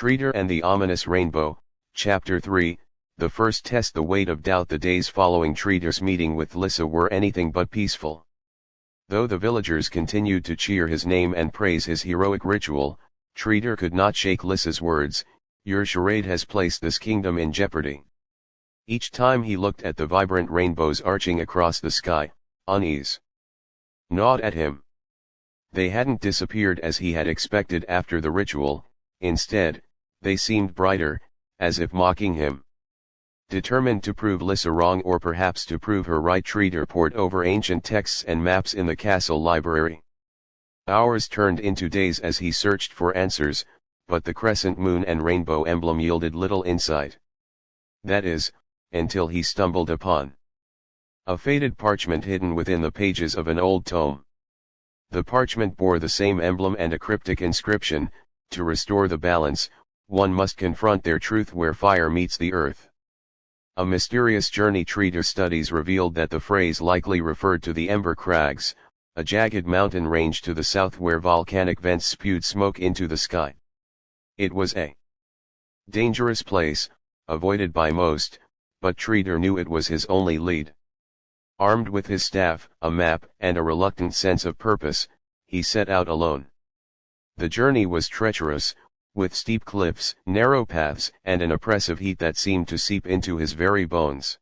Tredor and the Ominous Rainbow, Chapter 3, The first test. The weight of doubt. The days following Tredor's meeting with Lissa were anything but peaceful. Though the villagers continued to cheer his name and praise his heroic ritual, Tredor could not shake Lissa's words, "Your charade has placed this kingdom in jeopardy." Each time he looked at the vibrant rainbows arching across the sky, unease gnawed at him. They hadn't disappeared as he had expected after the ritual. Instead, they seemed brighter, as if mocking him. Determined to prove Lissa wrong, or perhaps to prove her right, Tredor pored over ancient texts and maps in the castle library. Hours turned into days as he searched for answers, but the crescent moon and rainbow emblem yielded little insight. That is, until he stumbled upon a faded parchment hidden within the pages of an old tome. The parchment bore the same emblem and a cryptic inscription: "To restore the balance, one must confront their truth where fire meets the earth." A mysterious journey. Tredor's studies revealed that the phrase likely referred to the Ember Crags, a jagged mountain range to the south where volcanic vents spewed smoke into the sky. It was a dangerous place, avoided by most, but Tredor knew it was his only lead. Armed with his staff, a map, and a reluctant sense of purpose, he set out alone. The journey was treacherous, with steep cliffs, narrow paths, and an oppressive heat that seemed to seep into his very bones.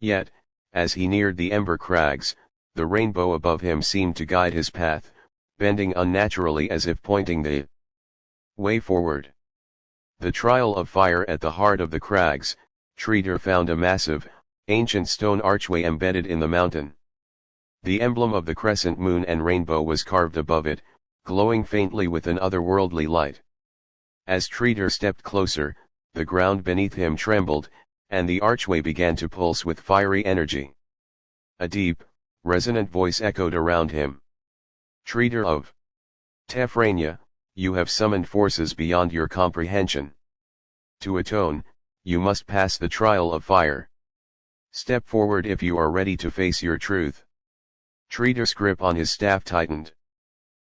Yet, as he neared the Ember Crags, the rainbow above him seemed to guide his path, bending unnaturally as if pointing the way forward. The trial of fire. At the heart of the crags, Tredor found a massive, ancient stone archway embedded in the mountain. The emblem of the crescent moon and rainbow was carved above it, glowing faintly with an otherworldly light. As Tredor stepped closer, the ground beneath him trembled, and the archway began to pulse with fiery energy. A deep, resonant voice echoed around him. "Tredor of Tefrania, you have summoned forces beyond your comprehension. To atone, you must pass the trial of fire. Step forward if you are ready to face your truth." Tredor's grip on his staff tightened.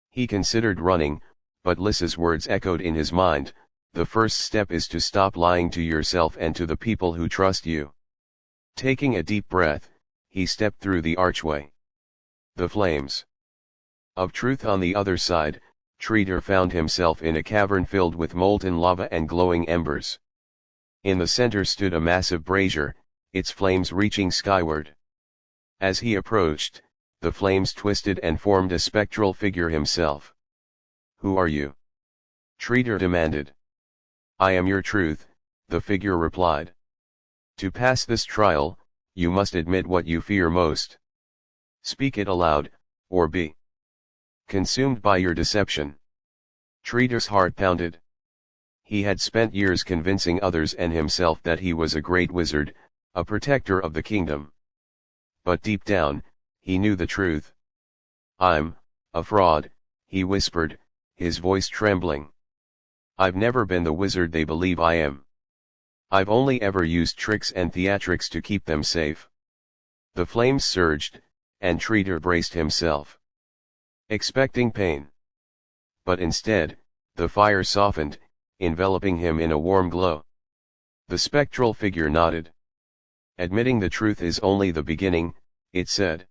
He considered running, but Lissa's words echoed in his mind: "The first step is to stop lying to yourself and to the people who trust you." Taking a deep breath, he stepped through the archway. The flames of truth on the other side. Tredor found himself in a cavern filled with molten lava and glowing embers. In the center stood a massive brazier, its flames reaching skyward. As he approached, the flames twisted and formed a spectral figure himself. "Who are you?" Tredor demanded. "I am your truth," the figure replied. "To pass this trial, you must admit what you fear most. Speak it aloud, or be consumed by your deception." Tredor's heart pounded. He had spent years convincing others and himself that he was a great wizard, a protector of the kingdom. But deep down, he knew the truth. "I'm a fraud," he whispered, his voice trembling. "I've never been the wizard they believe I am. I've only ever used tricks and theatrics to keep them safe." The flames surged, and Tredor braced himself, expecting pain. But instead, the fire softened, enveloping him in a warm glow. The spectral figure nodded. "Admitting the truth is only the beginning," it said.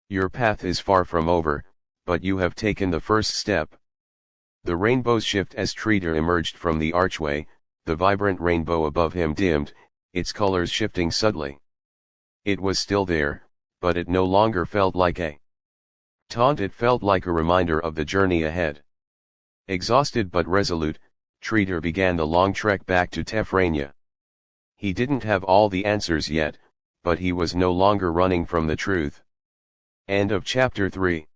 "Your path is far from over, but you have taken the first step." The rainbows shift as Tredor emerged from the archway. The vibrant rainbow above him dimmed, its colors shifting subtly. It was still there, but it no longer felt like a taunt. It felt like a reminder of the journey ahead. Exhausted but resolute, Tredor began the long trek back to Tefrania. He didn't have all the answers yet, but he was no longer running from the truth. End of Chapter 3.